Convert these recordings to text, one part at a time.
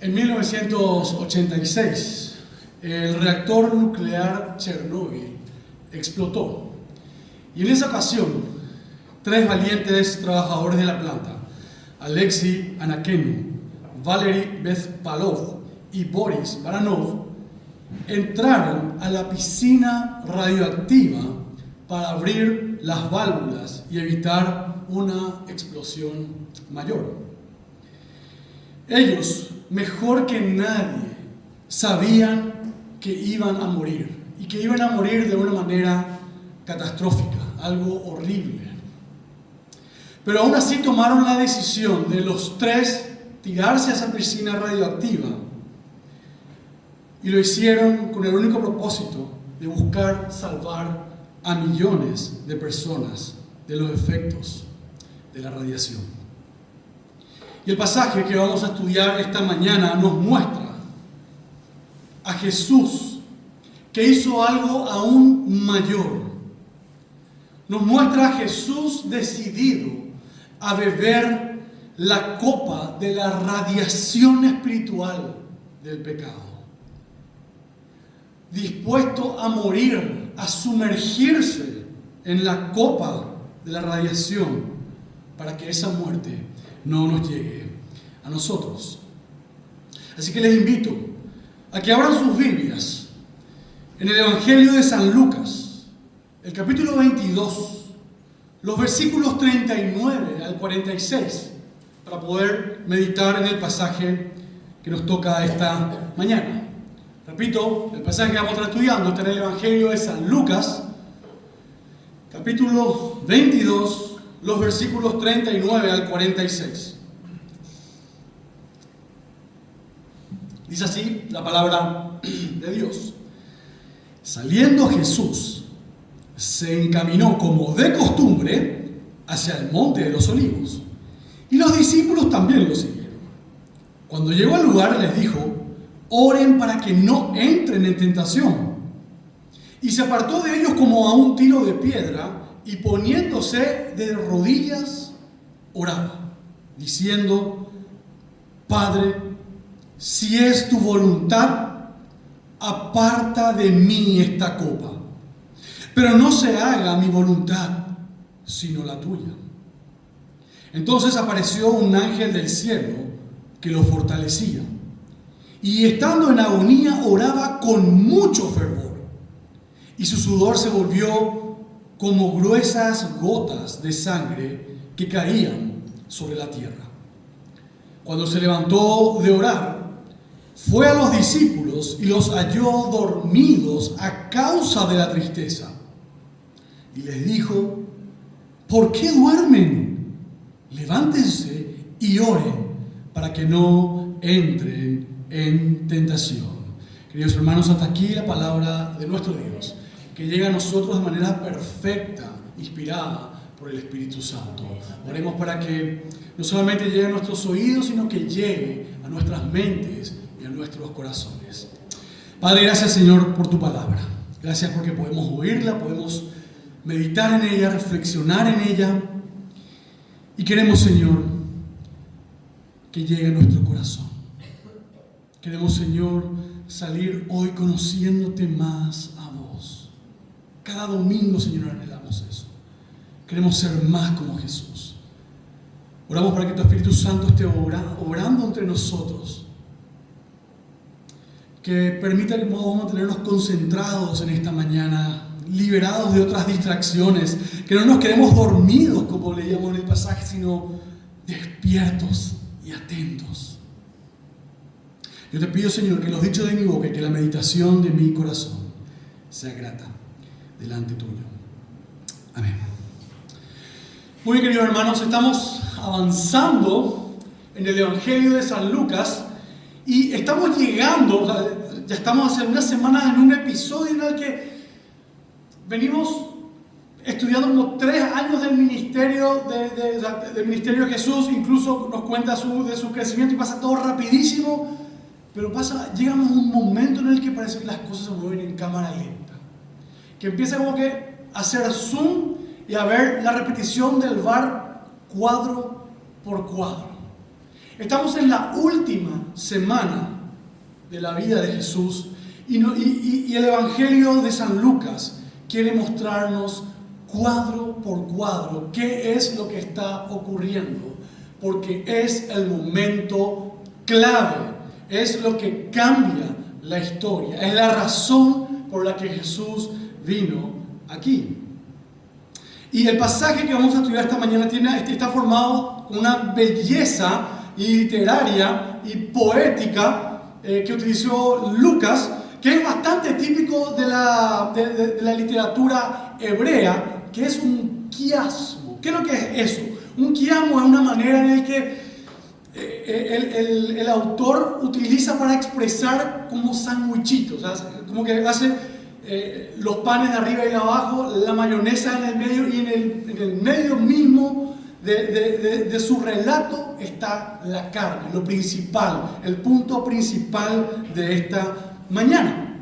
En 1986, el reactor nuclear Chernóbil explotó. Y en esa ocasión, 3 valientes trabajadores de la planta, Alexei Anakenov, Valery Bespalov y Boris Baranov, entraron a la piscina radioactiva para abrir las válvulas y evitar una explosión mayor. Ellos, mejor que nadie, sabían que iban a morir y que iban a morir de una manera catastrófica, algo horrible. Pero aún así tomaron la decisión de los 3 tirarse a esa piscina radioactiva y lo hicieron con el único propósito de buscar salvar a millones de personas de los efectos de la radiación. Y el pasaje que vamos a estudiar esta mañana nos muestra a Jesús, que hizo algo aún mayor. Nos muestra a Jesús decidido a beber la copa de la radiación espiritual del pecado, dispuesto a morir, a sumergirse en la copa de la radiación para que esa muerte no nos llegue a nosotros. Así que les invito a que abran sus Biblias en el Evangelio de San Lucas, el capítulo 22, los versículos 39 al 46, para poder meditar en el pasaje que nos toca esta mañana. Repito, el pasaje que vamos a estar estudiando está en el Evangelio de San Lucas, capítulo 22, los versículos 39 al 46. Dice así la palabra de Dios. Saliendo Jesús, se encaminó como de costumbre hacia el monte de los olivos, y los discípulos también lo siguieron. Cuando llegó al lugar les dijo: oren para que no entren en tentación. Y se apartó de ellos como a un tiro de piedra, y poniéndose de rodillas, oraba, diciendo: Padre, si es tu voluntad, aparta de mí esta copa. Pero no se haga mi voluntad, sino la tuya. Entonces apareció un ángel del cielo que lo fortalecía. Y estando en agonía, oraba con mucho fervor. Y su sudor se volvió como gruesas gotas de sangre que caían sobre la tierra. Cuando se levantó de orar, fue a los discípulos y los halló dormidos a causa de la tristeza. Y les dijo: ¿por qué duermen? Levántense y oren para que no entren en tentación. Queridos hermanos, hasta aquí la palabra de nuestro Dios, que llega a nosotros de manera perfecta, inspirada por el Espíritu Santo. Oremos para que no solamente llegue a nuestros oídos, sino que llegue a nuestras mentes y a nuestros corazones. Padre, gracias, Señor, por tu palabra. Gracias porque podemos oírla, podemos meditar en ella, reflexionar en ella. Y queremos, Señor, que llegue a nuestro corazón. Queremos, Señor, salir hoy conociéndote más a vos. Cada domingo, Señor, anhelamos eso. Queremos ser más como Jesús. Oramos para que tu Espíritu Santo esté obrando entre nosotros. Que permita que podamos mantenernos concentrados en esta mañana, liberados de otras distracciones, que no nos quedemos dormidos, como leíamos en el pasaje, sino despiertos y atentos. Yo te pido, Señor, que los dichos de mi boca y que la meditación de mi corazón sea grata delante tuyo. Amén. Muy bien, queridos hermanos, estamos avanzando en el Evangelio de San Lucas y estamos llegando, ya estamos hace unas semanas en un episodio en el que venimos estudiando como 3 años del ministerio del ministerio de Jesús. Incluso nos cuenta de su crecimiento y pasa todo rapidísimo, pero llegamos a un momento en el que parece que las cosas se mueven en cámara lenta, que empieza como que a hacer zoom y a ver la repetición del VAR cuadro por cuadro. Estamos en la última semana de la vida de Jesús y el Evangelio de San Lucas quiere mostrarnos cuadro por cuadro qué es lo que está ocurriendo, porque es el momento clave, es lo que cambia la historia, es la razón por la que Jesús vino aquí. Y el pasaje que vamos a estudiar esta mañana está formado con una belleza literaria y poética que utilizó Lucas, que es bastante típico de la literatura hebrea, que es un quiasmo. ¿Qué es lo que es eso? Un quiasmo es una manera en la que el autor utiliza para expresar como sandwichitos, o sea, como que hace los panes de arriba y de abajo, la mayonesa en el medio, y en el medio mismo de su relato está la carne, lo principal, el punto principal de esta mañana.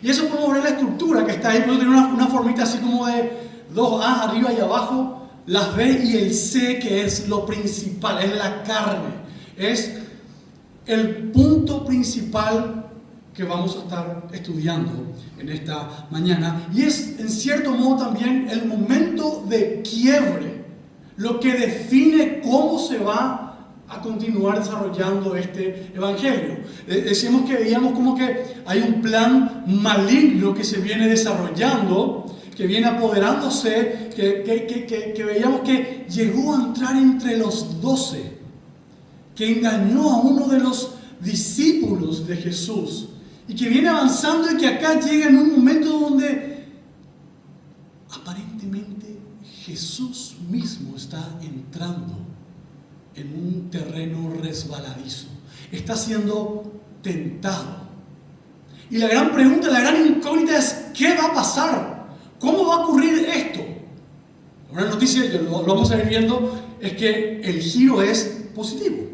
Y eso podemos ver la estructura que está ahí, puede tener una formita así como de dos A arriba y abajo, las B y el C, que es lo principal, es la carne, es el punto principal que vamos a estar estudiando en esta mañana, y es en cierto modo también el momento de quiebre, lo que define cómo se va a continuar desarrollando este evangelio. Decíamos que veíamos como que hay un plan maligno que se viene desarrollando, que viene apoderándose, que veíamos que llegó a entrar entre los 12, que engañó a uno de los discípulos de Jesús, y que viene avanzando, y que acá llega en un momento donde aparentemente Jesús mismo está entrando en un terreno resbaladizo, está siendo tentado. Y la gran pregunta, la gran incógnita es: ¿qué va a pasar? ¿Cómo va a ocurrir esto? Una noticia, lo vamos a ir viendo, es que el giro es positivo.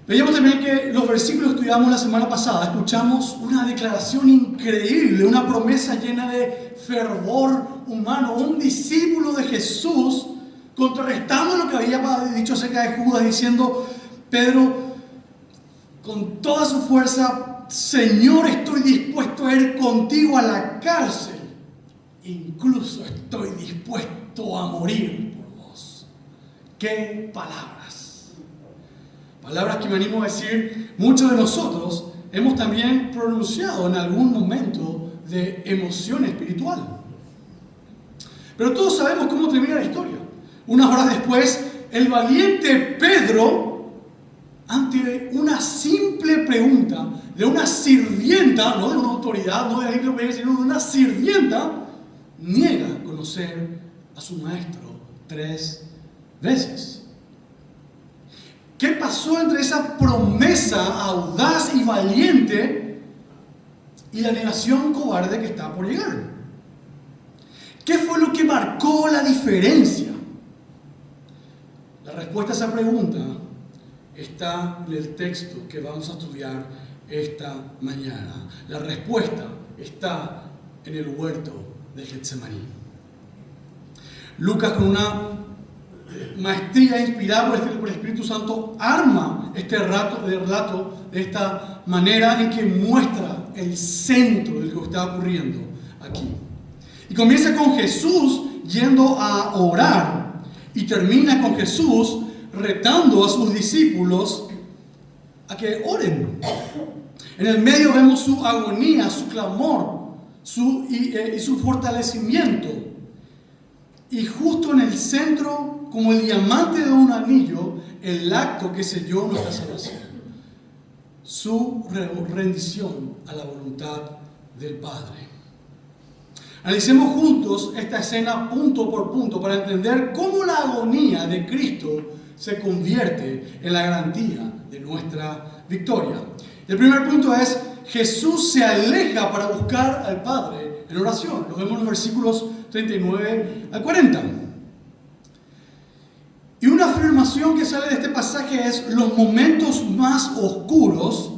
Veíamos también que los versículos que estudiamos la semana pasada, escuchamos una declaración increíble, una promesa llena de fervor humano, un discípulo de Jesús contrarrestando lo que había dicho acerca de Judas, diciendo: Pedro, con toda su fuerza: Señor, estoy dispuesto a ir contigo a la cárcel, incluso estoy dispuesto a morir por vos. ¡Qué palabras! Palabras que me animo a decir, muchos de nosotros hemos también pronunciado en algún momento de emoción espiritual. Pero todos sabemos cómo termina la historia. Unas horas después, el valiente Pedro, ante una simple pregunta de una sirvienta, no de una autoridad, no de alguien que lo pedía, sino de una sirvienta, niega conocer a su maestro 3 veces. ¿Qué pasó entre esa promesa audaz y valiente y la negación cobarde que está por llegar? ¿Qué fue lo que marcó la diferencia? La respuesta a esa pregunta está en el texto que vamos a estudiar esta mañana. La respuesta está en el huerto de Getsemaní. Lucas, con una maestría inspirada por el Espíritu Santo, arma este relato de esta manera en que muestra el centro de lo que está ocurriendo aquí. Y comienza con Jesús yendo a orar y termina con Jesús retando a sus discípulos a que oren. En el medio vemos su agonía, su clamor y su fortalecimiento. Y justo en el centro, como el diamante de un anillo, el acto que selló nuestra salvación: su rendición a la voluntad del Padre. Analicemos juntos esta escena punto por punto para entender cómo la agonía de Cristo se convierte en la garantía de nuestra victoria. El primer punto es: Jesús se aleja para buscar al Padre en oración. Lo vemos en los versículos 39 al 40. Y una afirmación que sale de este pasaje es: los momentos más oscuros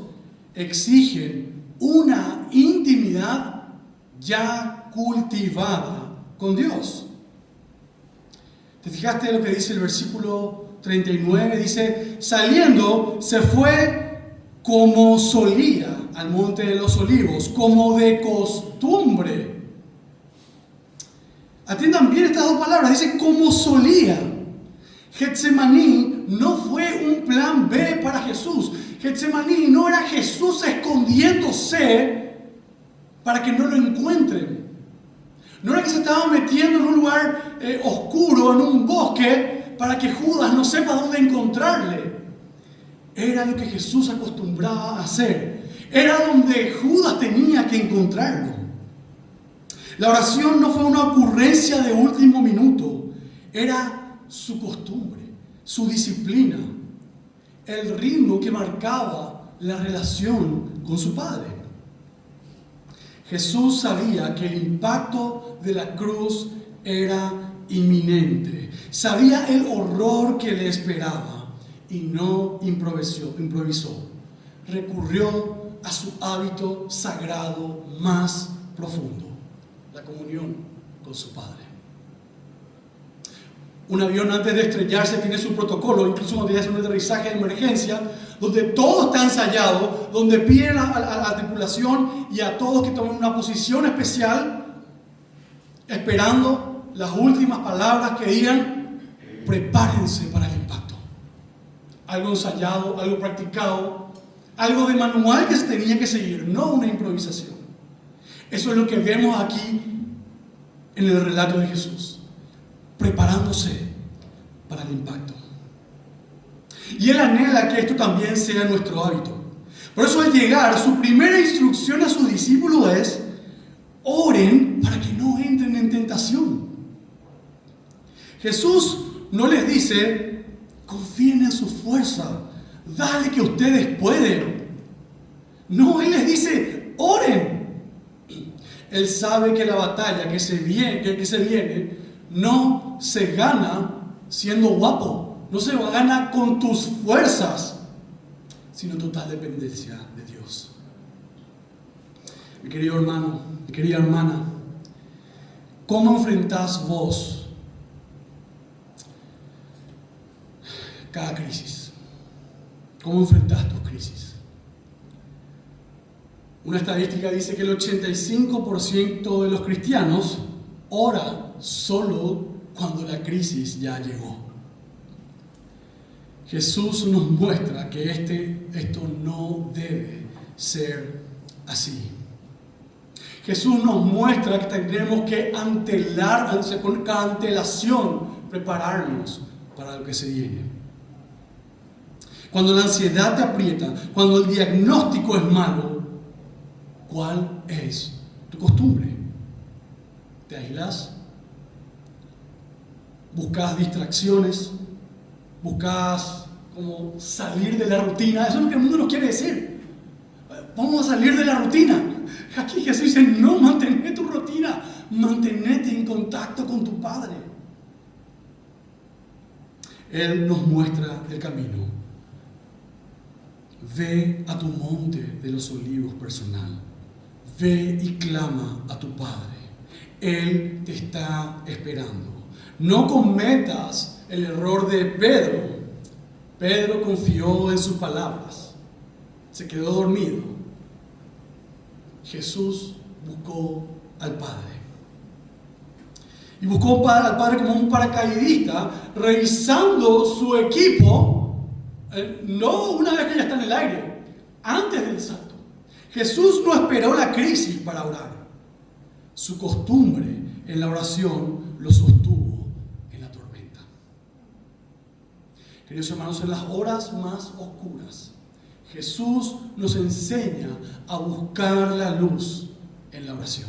exigen una intimidad ya cultivada con Dios. ¿Te fijaste en lo que dice el versículo 39 dice, saliendo se fue como solía al monte de los olivos, como de costumbre. Atiendan bien estas dos palabras, dice como solía. Getsemaní no fue un plan B para Jesús. Getsemaní no era Jesús escondiéndose para que no lo encuentren. No era que se estaba metiendo en un lugar oscuro, en un bosque, para que Judas no sepa dónde encontrarle. Era lo que Jesús acostumbraba a hacer. Era donde Judas tenía que encontrarlo. La oración no fue una ocurrencia de último minuto. Era su costumbre, su disciplina, el ritmo que marcaba la relación con su Padre. Jesús sabía que el impacto de la cruz era inminente. Sabía el horror que le esperaba y no improvisó. Recurrió a su hábito sagrado más profundo, la comunión con su Padre. Un avión antes de estrellarse tiene su protocolo, incluso cuando tiene que hacer un aterrizaje de emergencia, donde todo está ensayado, donde piden a la tripulación y a todos que tomen una posición especial, esperando las últimas palabras que digan, prepárense para el impacto. Algo ensayado, algo practicado, algo de manual que se tenía que seguir, no una improvisación. Eso es lo que vemos aquí en el relato de Jesús, preparándose para el impacto. Y Él anhela que esto también sea nuestro hábito. Por eso al llegar, su primera instrucción a sus discípulos es, oren para que no entren en tentación. Jesús no les dice, confíen en su fuerza, dale que ustedes pueden. No, Él les dice, oren. Él sabe que la batalla que se viene no se gana siendo guapo, no se gana con tus fuerzas, sino total dependencia de Dios. Mi querido hermano, mi querida hermana, ¿cómo enfrentás vos cada crisis? ¿Cómo enfrentás tus crisis? Una estadística dice que el 85% de los cristianos ora solo cuando la crisis ya llegó. Jesús nos muestra que esto no debe ser así. Jesús nos muestra que tenemos que con antelación prepararnos para lo que se viene. Cuando la ansiedad te aprieta, cuando el diagnóstico es malo, ¿cuál es tu costumbre? ¿Te aislas? ¿Buscas distracciones? ¿Buscas como salir de la rutina? Eso es lo que el mundo nos quiere decir. Vamos a salir de la rutina. Aquí Jesús dice, no, mantén tu rutina. Mantenete en contacto con tu Padre. Él nos muestra el camino. Ve a tu monte de los olivos personal. Ve y clama a tu Padre. Él te está esperando. No cometas el error de Pedro. Pedro confió en sus palabras. Se quedó dormido. Jesús buscó al Padre. Y buscó al Padre como un paracaidista, revisando su equipo, no una vez que ya está en el aire, antes del salto. Jesús no esperó la crisis para orar. Su costumbre en la oración lo sostuvo en la tormenta. Queridos hermanos, en las horas más oscuras, Jesús nos enseña a buscar la luz en la oración.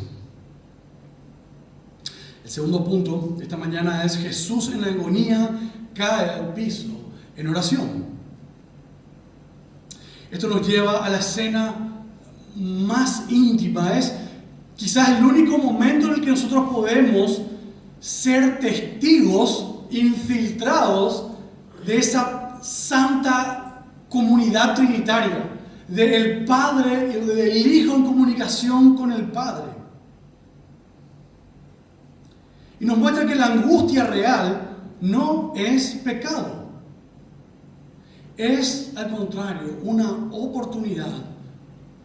El segundo punto de esta mañana es Jesús en la agonía cae al piso en oración. Esto nos lleva a la escena más íntima. Es quizás el único momento en el que nosotros podemos ser testigos infiltrados de esa santa comunidad trinitaria, del Padre y del Hijo en comunicación con el Padre. Y nos muestra que la angustia real no es pecado. es al contrario una oportunidad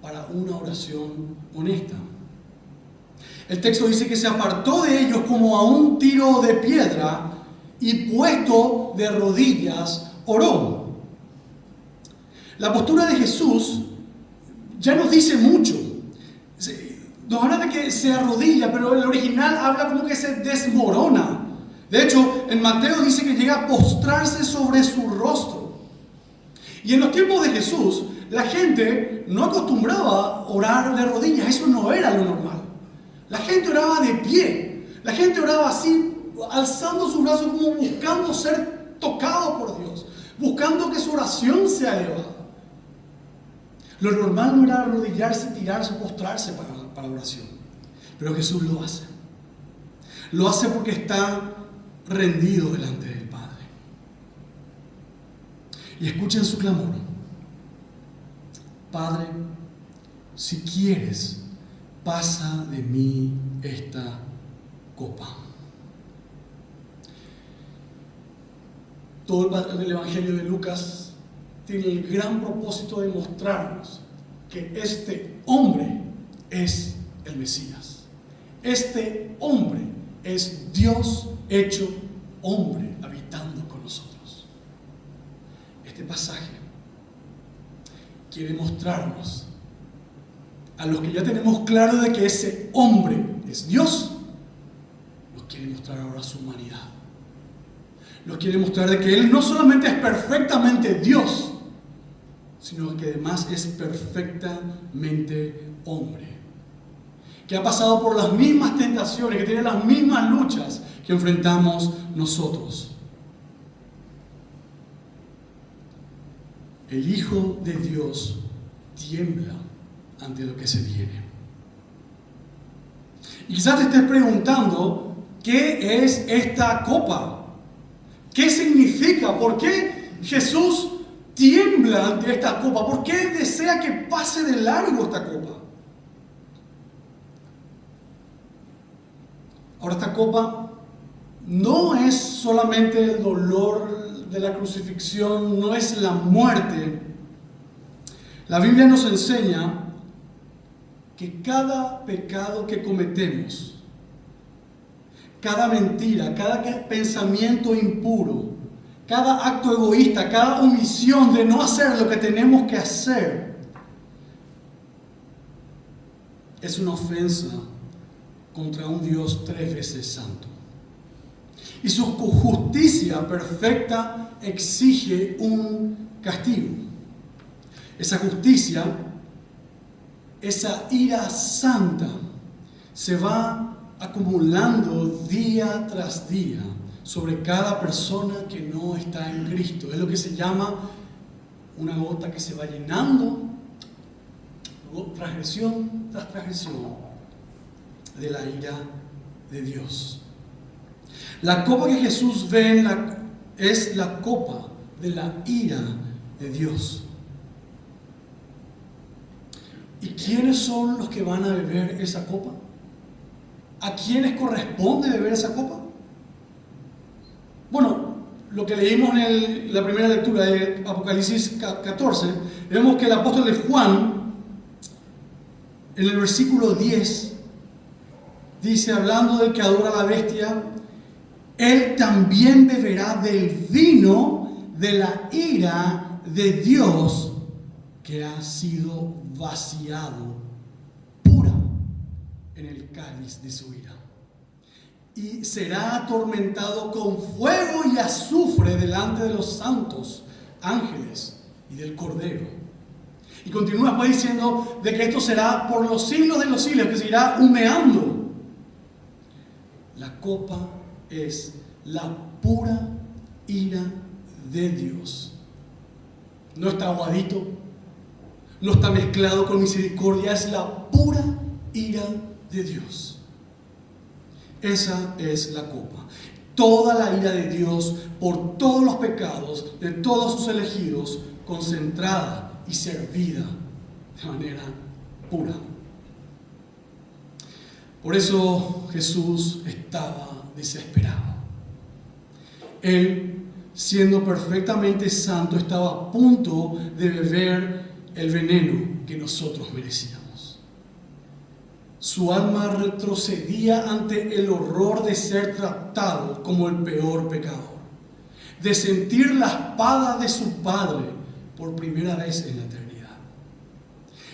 para una oración honesta. El texto dice que se apartó de ellos como a un tiro de piedra y puesto de rodillas oró. La postura de Jesús ya nos dice mucho. Nos habla de que se arrodilla, pero el original habla como que se desmorona. De hecho, en Mateo dice que llega a postrarse sobre su rostro. Y en los tiempos de Jesús, la gente no acostumbraba a orar de rodillas. Eso no era lo normal. La gente oraba de pie. La gente oraba así, alzando sus brazos como buscando ser tocado por Dios, buscando que su oración sea elevada. Lo normal no era arrodillarse, tirarse, postrarse para oración. Pero Jesús lo hace. Lo hace porque está rendido delante del Padre. Y escuchen su clamor. Padre, si quieres, pasa de mí esta copa. Todo el Evangelio de Lucas tiene el gran propósito de mostrarnos que este hombre es el Mesías. Este hombre es Dios hecho hombre habitando con nosotros. Este pasaje quiere mostrarnos a los que ya tenemos claro de que ese hombre es Dios, nos quiere mostrar ahora su humanidad. Nos quiere mostrar de que Él no solamente es perfectamente Dios, sino que además es perfectamente hombre. Que ha pasado por las mismas tentaciones, que tiene las mismas luchas que enfrentamos nosotros. El Hijo de Dios tiembla ante lo que se viene. Y quizás te estés preguntando, ¿qué es esta copa? ¿Qué significa? ¿Por qué Jesús tiembla ante esta copa? ¿Por qué desea que pase de largo esta copa? Ahora, esta copa no es solamente el dolor de la crucifixión, no es la muerte. La Biblia nos enseña que cada pecado que cometemos, cada mentira, cada pensamiento impuro, cada acto egoísta, cada omisión de no hacer lo que tenemos que hacer, es una ofensa contra un Dios 3 veces santo. Y su justicia perfecta exige un castigo. Esa justicia, esa ira santa, se va acumulando día tras día sobre cada persona que no está en Cristo. Es lo que se llama una gota que se va llenando, transgresión tras transgresión, de la ira de Dios. La copa que Jesús ve es la copa de la ira de Dios. ¿Y quiénes son los que van a beber esa copa? ¿A quiénes corresponde beber esa copa? Bueno, lo que leímos en la primera lectura de Apocalipsis 14, vemos que el apóstol de Juan, en el versículo 10, dice, hablando del que adora a la bestia, él también beberá del vino de la ira de Dios que ha sido vaciado pura en el cáliz de su ira. Y será atormentado con fuego y azufre delante de los santos ángeles y del Cordero. Y continúa pues diciendo de que esto será por los siglos de los siglos, que se irá humeando. La copa es la pura ira de Dios. No está aguadito, no está mezclado con misericordia, es la pura ira de Dios. Esa es la copa. Toda la ira de Dios por todos los pecados de todos sus elegidos, concentrada y servida de manera pura. Por eso Jesús estaba desesperado. Él siendo perfectamente santo, estaba a punto de beber el veneno que nosotros merecíamos. Su alma retrocedía ante el horror de ser tratado como el peor pecador, de sentir la espada de su Padre por primera vez en la eternidad.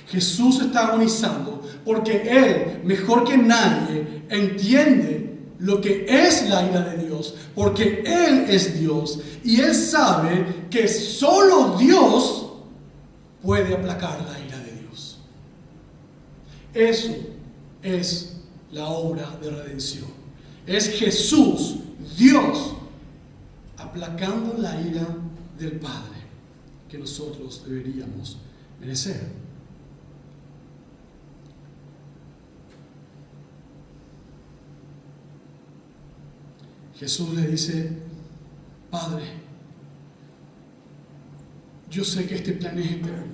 Jesús está agonizando porque Él, mejor que nadie, entiende lo que es la ira de Dios, porque Él es Dios y Él sabe que solo Dios puede aplacar la ira de Dios. Eso es la obra de redención. Es Jesús, Dios, aplacando la ira del Padre que nosotros deberíamos merecer. Jesús le dice: Padre, yo sé que este plan es eterno.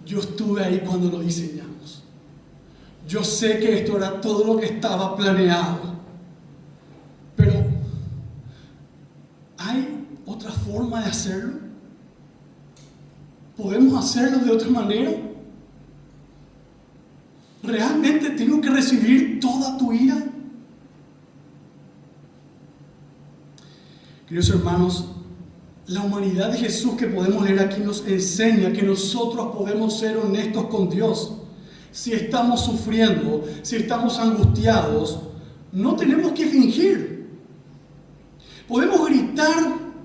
Yo estuve ahí cuando lo diseñamos. Yo sé que esto era todo lo que estaba planeado. Pero, ¿hay otra forma de hacerlo? ¿Podemos hacerlo de otra manera? ¿Realmente tengo que recibir toda tu ira? Queridos hermanos, la humanidad de Jesús que podemos leer aquí nos enseña que nosotros podemos ser honestos con Dios. Si estamos sufriendo, si estamos angustiados, no tenemos que fingir. Podemos gritar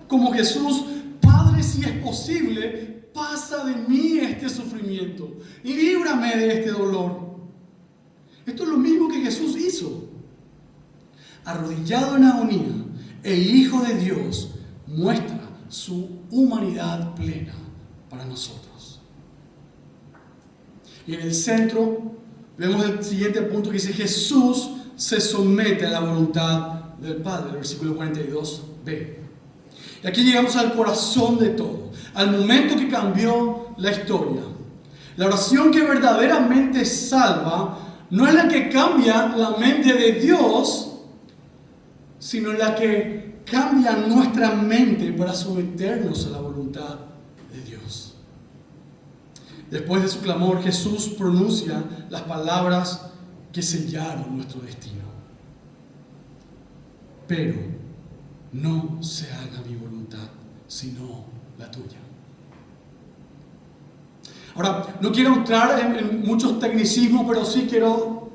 como Jesús: Padre, si es posible, pasa de mí este sufrimiento, líbrame de este dolor. Esto es lo mismo que Jesús hizo. Arrodillado en agonía, el Hijo de Dios muestra su humanidad plena para nosotros. Y en el centro vemos el siguiente punto que dice: Jesús se somete a la voluntad del Padre, el versículo 42b. Y aquí llegamos al corazón de todo, al momento que cambió la historia. La oración que verdaderamente salva no es la que cambia la mente de Dios, sino la que cambia nuestra mente para someternos a la voluntad de Dios. Después de su clamor, Jesús pronuncia las palabras que sellaron nuestro destino: pero no se haga mi voluntad, sino la tuya. Ahora, no quiero entrar en muchos tecnicismos, pero sí quiero,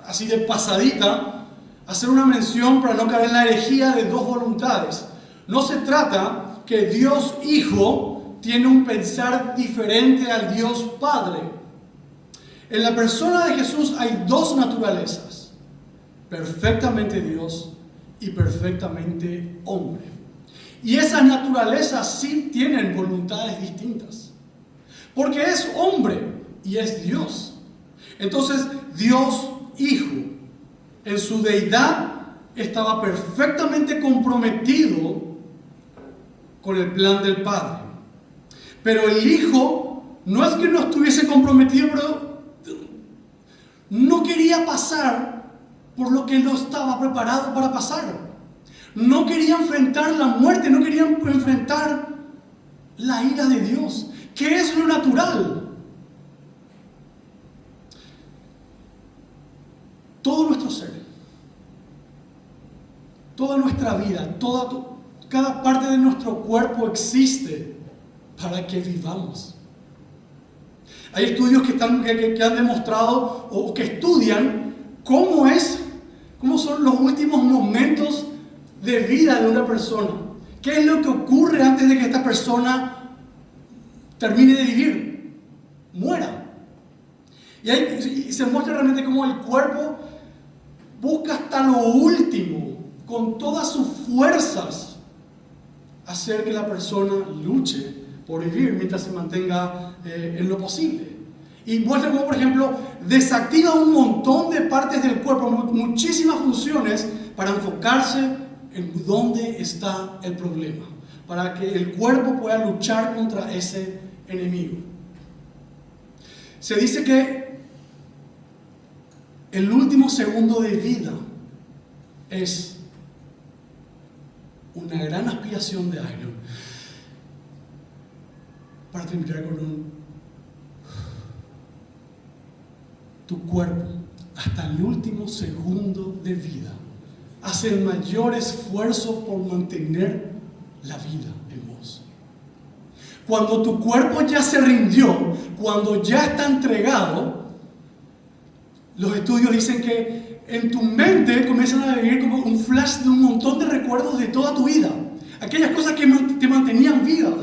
así de pasadita, hacer una mención para no caer en la herejía de dos voluntades. No se trata que Dios Hijo tiene un pensar diferente al Dios Padre. En la persona de Jesús hay dos naturalezas: perfectamente Dios y perfectamente hombre. Y esas naturalezas sí tienen voluntades distintas, porque es hombre y es Dios. Entonces, Dios Hijo, en su deidad, estaba perfectamente comprometido con el plan del Padre. Pero el Hijo no es que no estuviese comprometido, pero no quería pasar por lo que no estaba preparado para pasar. No quería enfrentar la muerte, no quería enfrentar la ira de Dios, que es lo natural. Todo nuestro ser, toda nuestra vida, cada parte de nuestro cuerpo existe para que vivamos. Hay estudios que han demostrado o que estudian cómo son los últimos momentos de vida de una persona. ¿Qué es lo que ocurre antes de que esta persona termine de vivir? Muera. Y se muestra realmente cómo el cuerpo busca hasta lo último, con todas sus fuerzas, hacer que la persona luche por vivir mientras se mantenga en lo posible. Y muestra cómo, por ejemplo, desactiva un montón de partes del cuerpo, muchísimas funciones, para enfocarse en dónde está el problema, para que el cuerpo pueda luchar contra ese enemigo. Se dice que el último segundo de vida es un una gran aspiración de aire para terminar con tu cuerpo hasta el último segundo de vida hace el mayor esfuerzo por mantener la vida en vos. Cuando tu cuerpo ya se rindió, cuando ya está entregado, los estudios dicen que en tu mente comienzan a vivir como un flash de un montón de recuerdos de toda tu vida. Aquellas cosas que te mantenían vivo.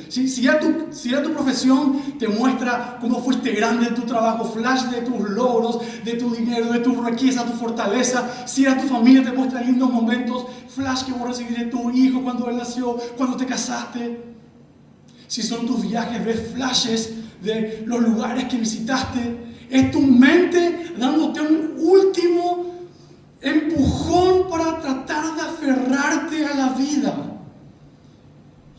Si ya tu profesión te muestra cómo fuiste grande en tu trabajo, flash de tus logros, de tu dinero, de tu riqueza, tu fortaleza. Si ya tu familia te muestra lindos momentos, flash que vos recibiste de tu hijo cuando él nació, cuando te casaste. Si son tus viajes, ves flashes de los lugares que visitaste. Es tu mente dándote un último empujón para tratar de aferrarte a la vida.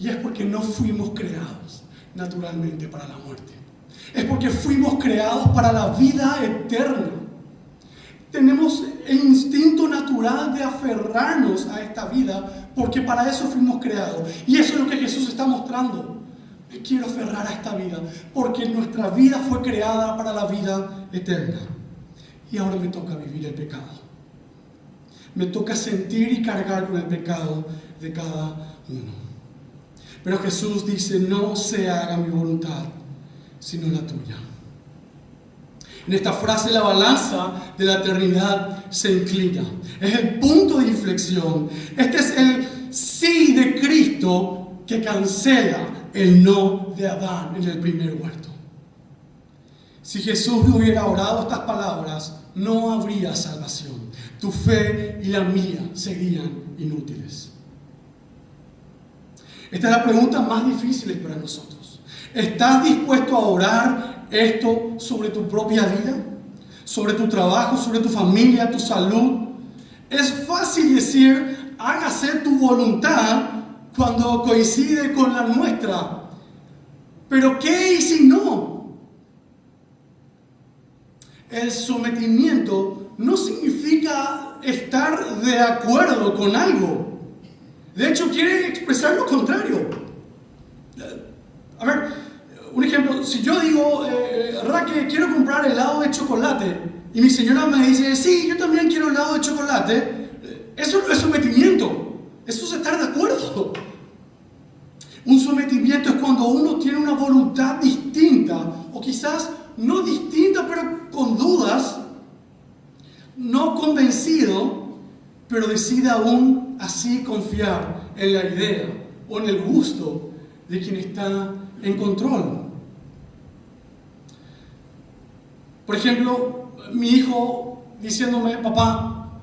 Y es porque no fuimos creados naturalmente para la muerte. Es porque fuimos creados para la vida eterna. Tenemos el instinto natural de aferrarnos a esta vida porque para eso fuimos creados. Y eso es lo que Jesús está mostrando. Me quiero aferrar a esta vida porque nuestra vida fue creada para la vida eterna. Y ahora me toca vivir el pecado. Me toca sentir y cargar con el pecado de cada uno. Pero Jesús dice, no se haga mi voluntad, sino la tuya. En esta frase la balanza de la eternidad se inclina. Es el punto de inflexión. Este es el sí de Cristo que cancela el no de Adán en el primer huerto. Si Jesús no hubiera orado estas palabras, no habría salvación. Tu fe y la mía serían inútiles. Esta es la pregunta más difícil para nosotros. ¿Estás dispuesto a orar esto sobre tu propia vida? ¿Sobre tu trabajo? ¿Sobre tu familia? ¿Tu salud? Es fácil decir, hágase tu voluntad cuando coincide con la nuestra. ¿Pero qué y si no? El sometimiento no significa estar de acuerdo con algo. De hecho, quiere expresar lo contrario. A ver, un ejemplo. Si yo digo, Raquel, quiero comprar helado de chocolate, y mi señora me dice, sí, yo también quiero helado de chocolate, eso no es sometimiento. Eso es estar de acuerdo. Un sometimiento es cuando uno tiene una voluntad distinta, o quizás no distinta, pero con dudas, no convencido, pero decide aún así confiar en la idea o en el gusto de quien está en control. Por ejemplo, mi hijo diciéndome, papá,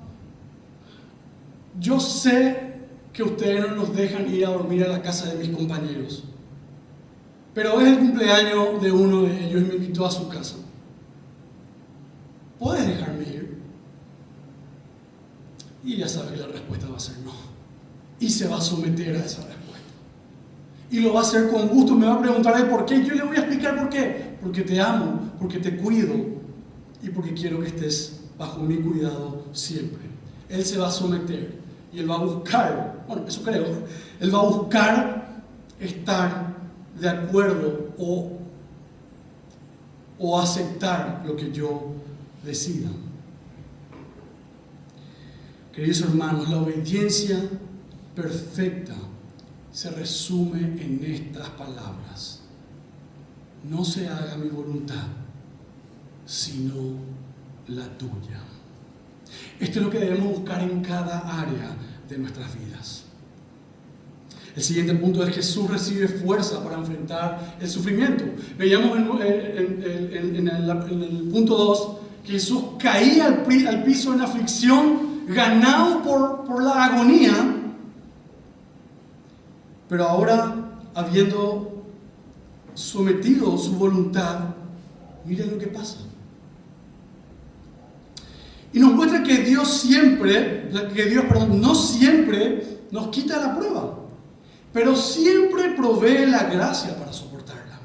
yo sé que ustedes no nos dejan ir a dormir a la casa de mis compañeros, pero es el cumpleaños de uno de ellos y me invitó a su casa. ¿Puedes dejarme ir? Y ya sabe que la respuesta va a ser no. Y se va a someter a esa respuesta. Y lo va a hacer con gusto. Me va a preguntar el por qué. Yo le voy a explicar por qué. Porque te amo, porque te cuido y porque quiero que estés bajo mi cuidado siempre. Él se va a someter y él va a buscar, bueno, eso creo, él va a buscar estar de acuerdo o aceptar lo que yo decida. Queridos hermanos, la obediencia perfecta se resume en estas palabras: no se haga mi voluntad, sino la tuya. Esto es lo que debemos buscar en cada área de nuestras vidas. El siguiente punto es que Jesús recibe fuerza para enfrentar el sufrimiento. Veíamos en el punto 2 que Jesús caía al piso en aflicción, ganado por la agonía, pero ahora, habiendo sometido su voluntad, miren lo que pasa. Y nos muestra que Dios no siempre nos quita la prueba, pero siempre provee la gracia para soportarla.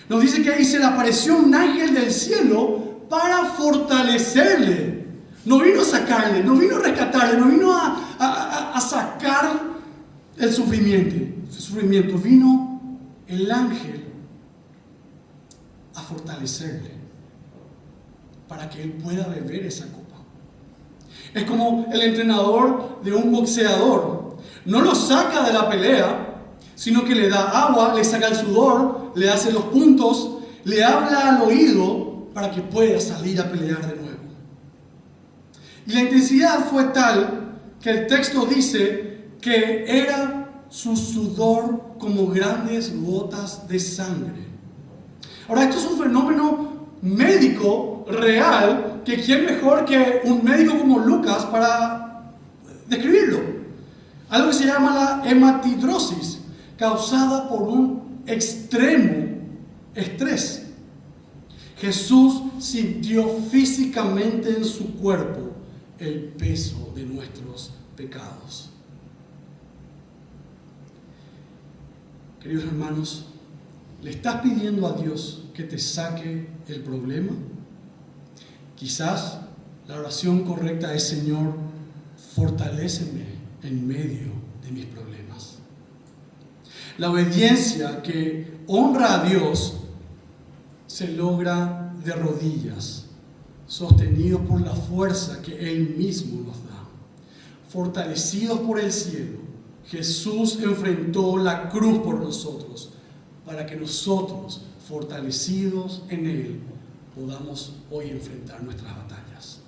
Nos dice que ahí se le apareció un ángel del cielo para fortalecerle. No vino a sacarle, no vino a rescatarle, no vino a sacar el sufrimiento, vino el ángel a fortalecerle para que él pueda beber esa copa. Es como el entrenador de un boxeador. No lo saca de la pelea, sino que le da agua, le saca el sudor, le hace los puntos, le habla al oído para que pueda salir a pelear de nuevo. Y la intensidad fue tal que el texto dice que era su sudor como grandes gotas de sangre. Ahora, esto es un fenómeno médico real que quién mejor que un médico como Lucas para describirlo. Algo que se llama la hematidrosis, causada por un extremo estrés. Jesús sintió físicamente en su cuerpo el peso de nuestros pecados. Queridos hermanos, ¿le estás pidiendo a Dios que te saque el problema? Quizás la oración correcta es: Señor, fortaléceme en medio de mis problemas. La obediencia que honra a Dios se logra de rodillas, sostenidos por la fuerza que Él mismo nos da. Fortalecidos por el cielo, Jesús enfrentó la cruz por nosotros, para que nosotros, fortalecidos en Él, podamos hoy enfrentar nuestras batallas.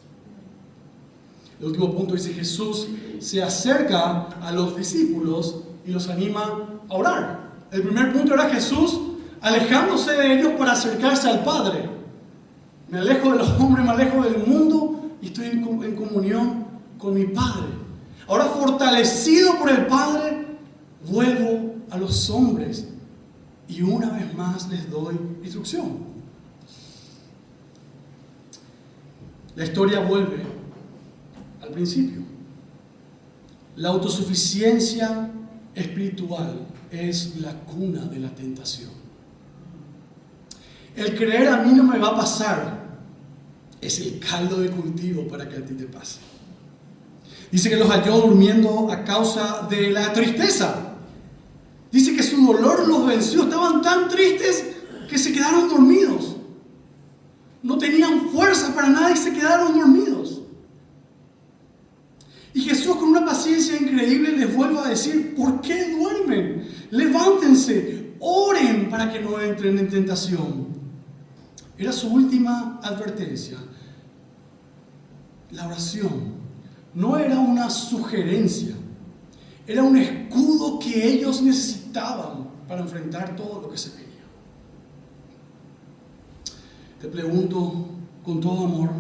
El último punto dice: Jesús se acerca a los discípulos y los anima a orar. El primer punto era Jesús alejándose de ellos para acercarse al Padre. Me alejo de los hombres, me alejo del mundo y estoy en comunión con mi Padre. Ahora, fortalecido por el Padre, vuelvo a los hombres y una vez más les doy instrucción. La historia vuelve al principio. La autosuficiencia espiritual es la cuna de la tentación. El creer a mí no me va a pasar es el caldo de cultivo para que a ti te pase. Dice que los halló durmiendo a causa de la tristeza. Dice que su dolor los venció. Estaban tan tristes que se quedaron dormidos. No tenían fuerza para nada y se quedaron dormidos. Y Jesús, con una paciencia increíble, les vuelve a decir: ¿por qué duermen? Levántense, oren para que no entren en tentación. Era su última advertencia. La oración no era una sugerencia, era un escudo que ellos necesitaban para enfrentar todo lo que se venía. Te pregunto con todo amor: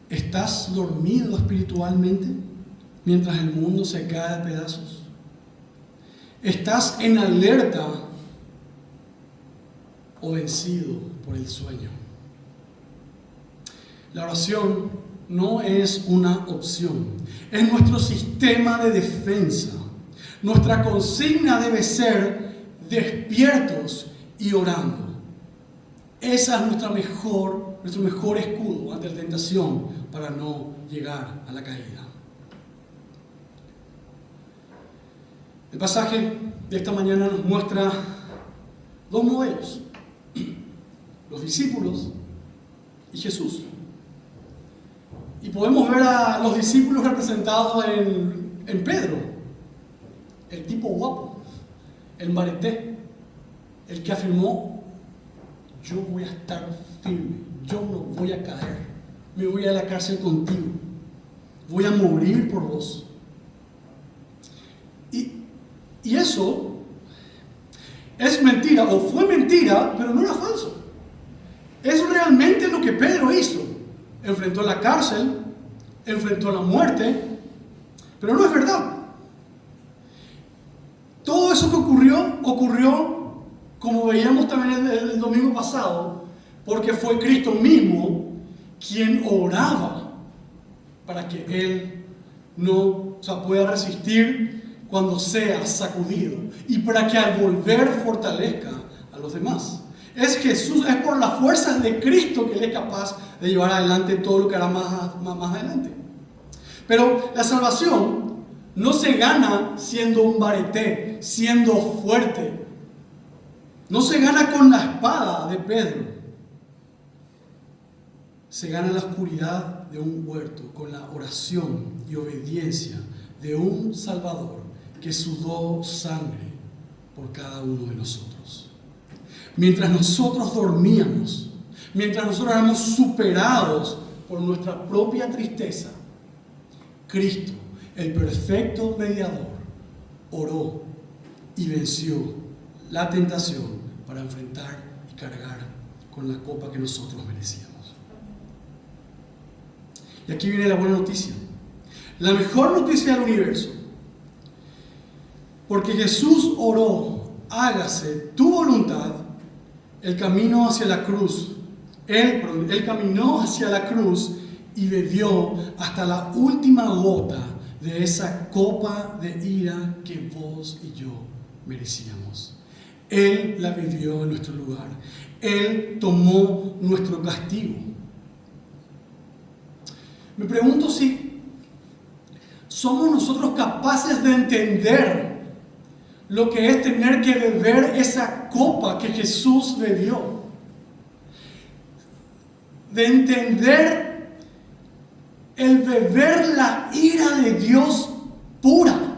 ¿estás dormido espiritualmente mientras el mundo se cae a pedazos? ¿Estás en alerta o vencido por el sueño? La oración no es una opción, es nuestro sistema de defensa. Nuestra consigna debe ser despiertos y orando. Esa es nuestro mejor escudo ante la tentación para no llegar a la caída. El pasaje de esta mañana nos muestra dos modelos: los discípulos y Jesús. Y podemos ver a los discípulos representados en Pedro, el tipo guapo, el mareté, el que afirmó: yo voy a estar firme, yo no voy a caer, me voy a la cárcel contigo, voy a morir por vos. Y eso es mentira, o fue mentira, pero no era falso. Es realmente lo que Pedro hizo. Enfrentó la cárcel, enfrentó la muerte, pero no es verdad. Todo eso que ocurrió, como veíamos también el domingo pasado, porque fue Cristo mismo quien oraba para que Él pueda resistir cuando sea sacudido y para que al volver fortalezca a los demás. Es Jesús, es por las fuerzas de Cristo que Él es capaz de llevar adelante todo lo que hará más adelante. Pero la salvación no se gana siendo un bareté, siendo fuerte. No se gana con la espada de Pedro. Se gana en la oscuridad de un huerto, con la oración y obediencia de un Salvador que sudó sangre por cada uno de nosotros. Mientras nosotros dormíamos, mientras nosotros éramos superados por nuestra propia tristeza, Cristo, el perfecto mediador, oró y venció la tentación para enfrentar y cargar con la copa que nosotros merecíamos. Y aquí viene la buena noticia, la mejor noticia del universo, porque Jesús oró: hágase tu voluntad. El camino hacia la cruz, Él caminó hacia la cruz y bebió hasta la última gota de esa copa de ira que vos y yo merecíamos. Él la bebió en nuestro lugar. Él tomó nuestro castigo. Me pregunto si somos nosotros capaces de entender lo que es tener que beber esa copa que Jesús bebió. De entender el beber la ira de Dios pura,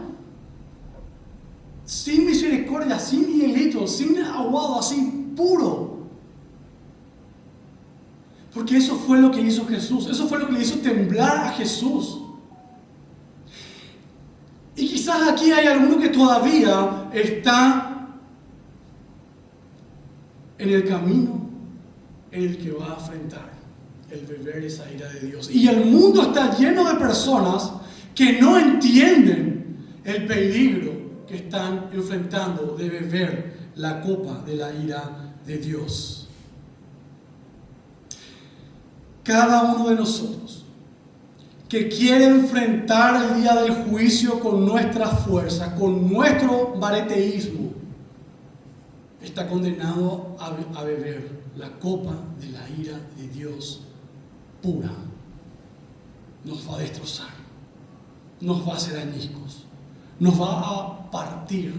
sin misericordia, sin hielito, sin aguado, así puro. Porque eso fue lo que hizo Jesús, eso fue lo que le hizo temblar a Jesús. Y quizás aquí hay alguno que todavía está en el camino en el que va a enfrentar el beber esa ira de Dios. Y el mundo está lleno de personas que no entienden el peligro que están enfrentando de beber la copa de la ira de Dios. Cada uno de nosotros que quiere enfrentar el día del juicio con nuestra fuerza, con nuestro bareteísmo, está condenado a beber la copa de la ira de Dios pura. Nos va a destrozar, nos va a hacer añicos, nos va a partir.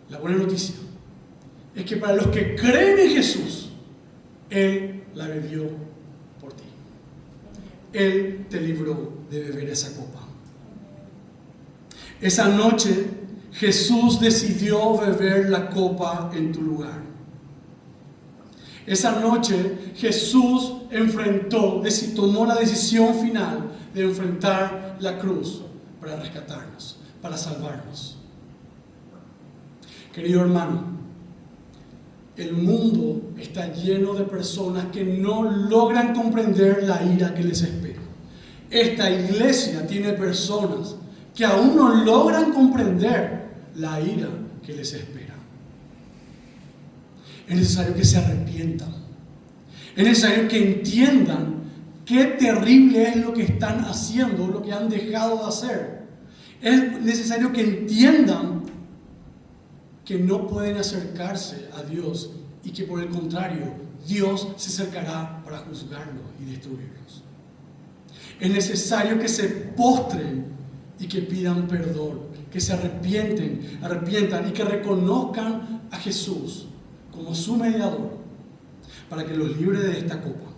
La buena noticia es que para los que creen en Jesús, Él la bebió por ti. Él te libró de beber esa copa. Esa noche Jesús decidió beber la copa en tu lugar. Esa noche Jesús tomó la decisión final de enfrentar la cruz para rescatarnos, para salvarnos. Querido hermano, el mundo está lleno de personas que no logran comprender la ira que les espera. Esta iglesia tiene personas que aún no logran comprender la ira que les espera. Es necesario que se arrepientan. Es necesario que entiendan qué terrible es lo que están haciendo, lo que han dejado de hacer. Es necesario que entiendan que no pueden acercarse a Dios y que por el contrario, Dios se acercará para juzgarlos y destruirlos. Es necesario que se postren y que pidan perdón, que se arrepientan y que reconozcan a Jesús como su mediador para que los libre de esta copa,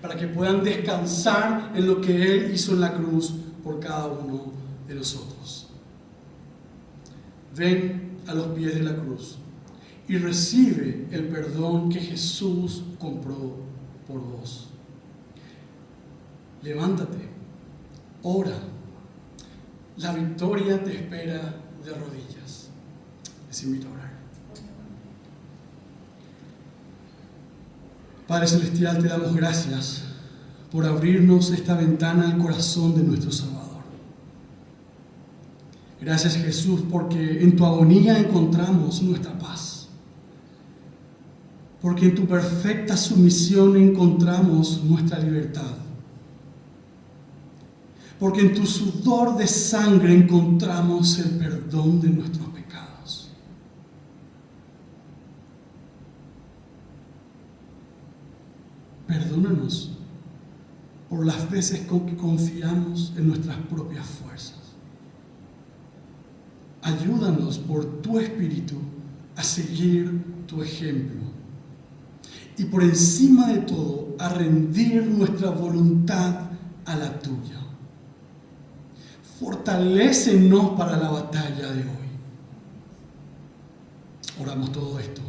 para que puedan descansar en lo que Él hizo en la cruz por cada uno de nosotros. Ven a los pies de la cruz y recibe el perdón que Jesús compró por vos. Levántate, ora. La victoria te espera de rodillas. Les invito a orar. Padre Celestial, te damos gracias por abrirnos esta ventana al corazón de nuestro Salvador. Gracias, Jesús, porque en tu agonía encontramos nuestra paz. Porque en tu perfecta sumisión encontramos nuestra libertad. Porque en tu sudor de sangre encontramos el perdón de nuestros pecados. Perdónanos por por las veces con que confiamos en nuestras propias fuerzas. Ayúdanos por tu Espíritu a seguir tu ejemplo y por encima de todo a rendir nuestra voluntad a la tuya. Fortalécenos para la batalla de hoy. Oramos todo esto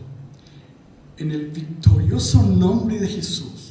en el victorioso nombre de Jesús.